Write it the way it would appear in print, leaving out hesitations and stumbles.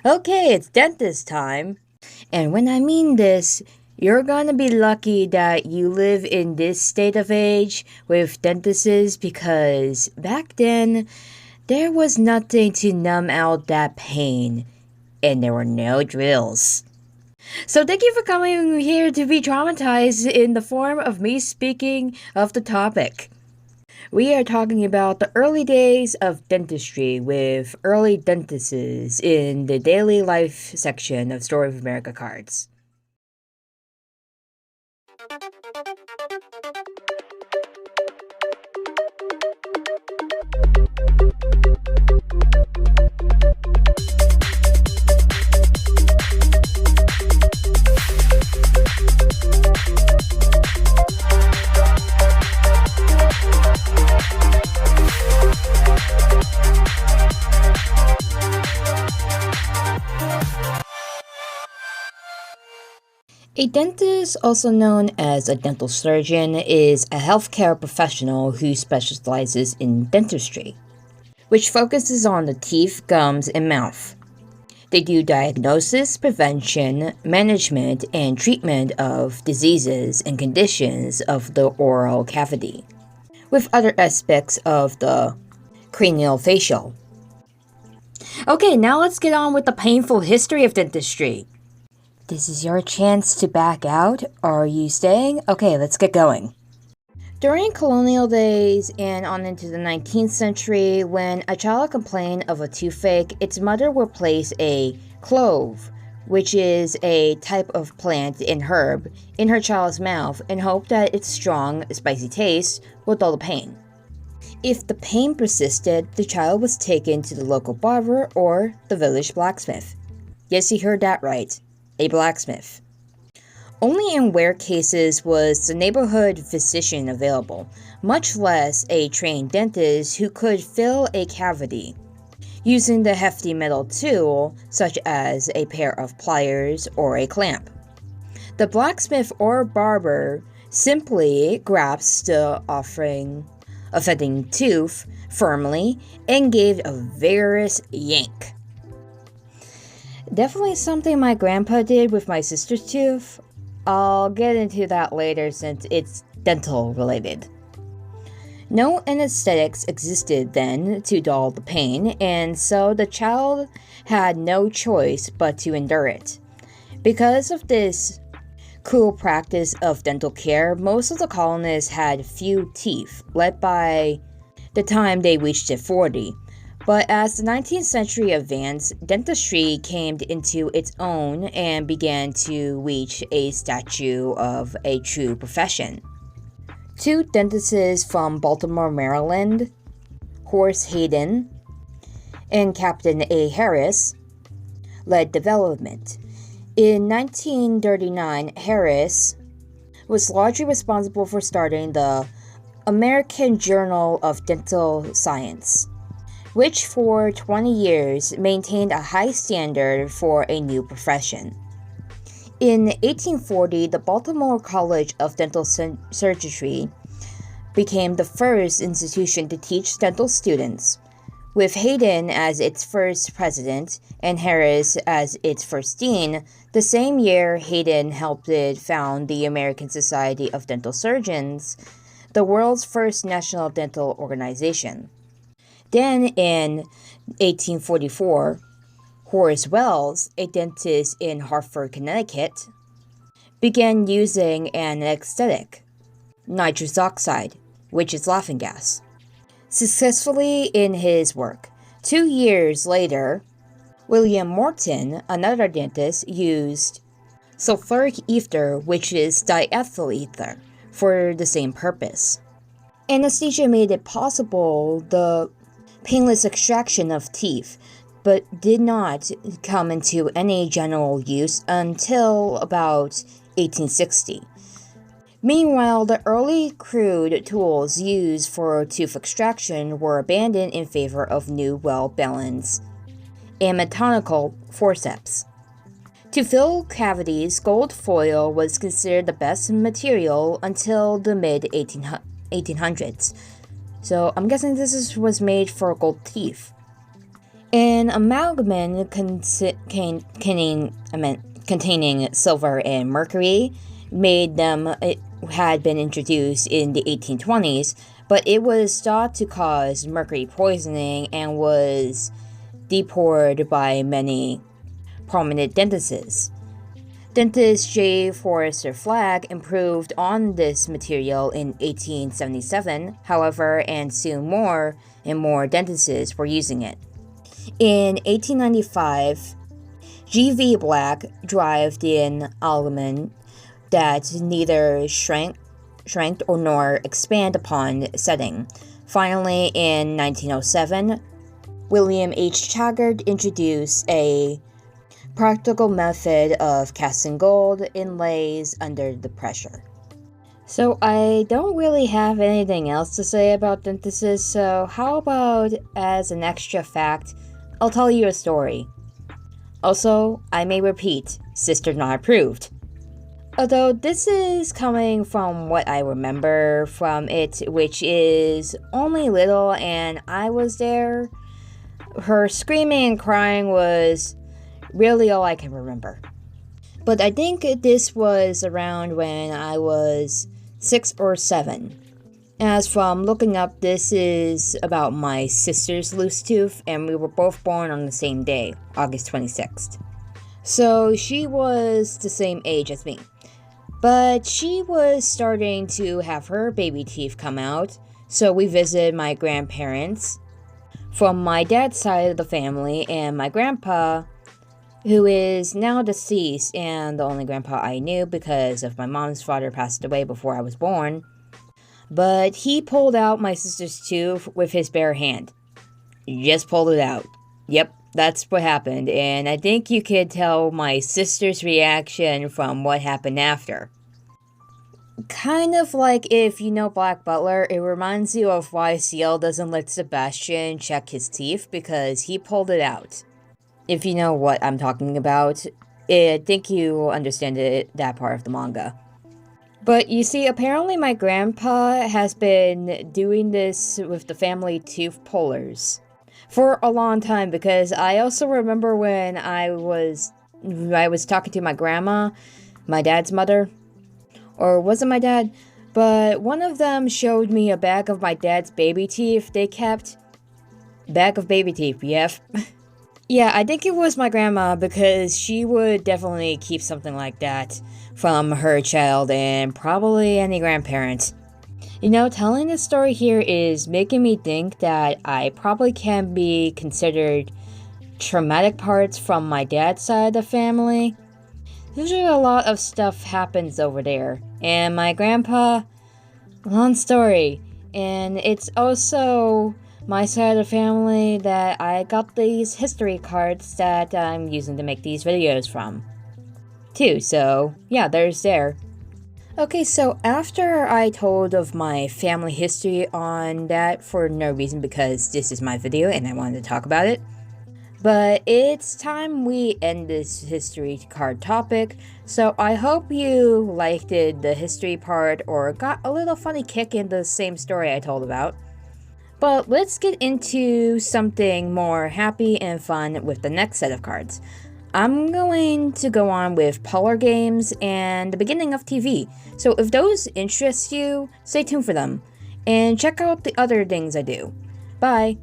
Okay, it's dentist time. And when I mean this, you're gonna be lucky that you live in this state of age with dentists because back then, there was nothing to numb out that pain, and there were no drills. So thank you for coming here to be traumatized in the form of me speaking of the topic. We are talking about the early days of dentistry with early dentists in the daily life section of Story of America cards. A dentist, also known as a dental surgeon, is a healthcare professional who specializes in dentistry, which focuses on the teeth, gums, and mouth. They do diagnosis, prevention, management, and treatment of diseases and conditions of the oral cavity, with other aspects of the craniofacial. Okay, now let's get on with the painful history of dentistry. This is your chance to back out. Are you staying? Okay, let's get going. During colonial days and on into the 19th century, when a child complained of a toothache, its mother would place a clove, which is a type of plant and herb, in her child's mouth and hope that its strong, spicy taste will dull the pain. If the pain persisted, the child was taken to the local barber or the village blacksmith. Yes, you heard that right. A blacksmith. Only in rare cases was the neighborhood physician available, much less a trained dentist who could fill a cavity, using the hefty metal tool such as a pair of pliers or a clamp. The blacksmith or barber simply grasped the offending tooth firmly and gave a vigorous yank. Definitely something my grandpa did with my sister's tooth. I'll get into that later since it's dental related. No anesthetics existed then to dull the pain, and so the child had no choice but to endure it. Because of this cruel practice of dental care, most of the colonists had few teeth, led by the time they reached 40. But as the 19th century advanced, dentistry came into its own and began to reach a stature of a true profession. Two dentists from Baltimore, Maryland, Horace Hayden and Captain A. Harris, led development. In 1939, Harris was largely responsible for starting the American Journal of Dental Science, which for 20 years maintained a high standard for a new profession. In 1840, the Baltimore College of Dental Surgery became the first institution to teach dental students, with Hayden as its first president and Harris as its first dean. The same year, Hayden helped found the American Society of Dental Surgeons, the world's first national dental organization. Then in 1844, Horace Wells, a dentist in Hartford, Connecticut, began using an anesthetic, nitrous oxide, which is laughing gas, successfully in his work. 2 years later, William Morton, another dentist, used sulfuric ether, which is diethyl ether, for the same purpose. Anesthesia made it possible the painless extraction of teeth, but did not come into any general use until about 1860. Meanwhile, the early crude tools used for tooth extraction were abandoned in favor of new, well-balanced and mechanical forceps. To fill cavities, gold foil was considered the best material until the mid-1800s. So I'm guessing this was made for gold teeth. An amalgam containing silver and mercury it had been introduced in the 1820s, but it was thought to cause mercury poisoning and was deplored by many prominent dentists. Dentist J. Forrester Flagg improved on this material in 1877, however, and soon more and more dentists were using it. In 1895, G.V. Black derived an amalgam that neither shrank nor expand upon setting. Finally, in 1907, William H. Taggart introduced a practical method of casting gold inlays under the pressure. So I don't really have anything else to say about dentists, so how about as an extra fact, I'll tell you a story. Also, I may repeat, sister not approved. Although this is coming from what I remember from it, which is only little, and I was there. Her screaming and crying was really all I can remember. But I think this was around when I was 6 or 7. As from looking up, this is about my sister's loose tooth, and we were both born on the same day, August 26th. So she was the same age as me. But she was starting to have her baby teeth come out, so we visited my grandparents from my dad's side of the family, and my grandpa, who is now deceased and the only grandpa I knew because of my mom's father passed away before I was born. But he pulled out my sister's tooth with his bare hand. Just pulled it out. Yep, that's what happened, and I think you could tell my sister's reaction from what happened after. Kind of like if you know Black Butler, it reminds you of why Ciel doesn't let Sebastian check his teeth because he pulled it out. If you know what I'm talking about, I think you understand that part of the manga. But you see, apparently my grandpa has been doing this with the family tooth pullers for a long time, because I also remember when I was talking to my grandma, my dad's mother, or was it my dad? But one of them showed me a bag of my dad's baby teeth they kept. Bag of baby teeth, yep. Yeah, I think it was my grandma, because she would definitely keep something like that from her child and probably any grandparent. You know, telling this story here is making me think that I probably can be considered traumatic parts from my dad's side of the family. Usually a lot of stuff happens over there. And my grandpa, long story. And it's also my side of the family that I got these history cards that I'm using to make these videos from, too. So, yeah, there's there. Okay, so after I told of my family history on that for no reason because this is my video and I wanted to talk about it, but it's time we end this history card topic, so I hope you liked the history part or got a little funny kick in the same story I told about. But let's get into something more happy and fun with the next set of cards. I'm going to go on with parlor games and the beginning of TV, so if those interest you, stay tuned for them, and check out the other things I do. Bye!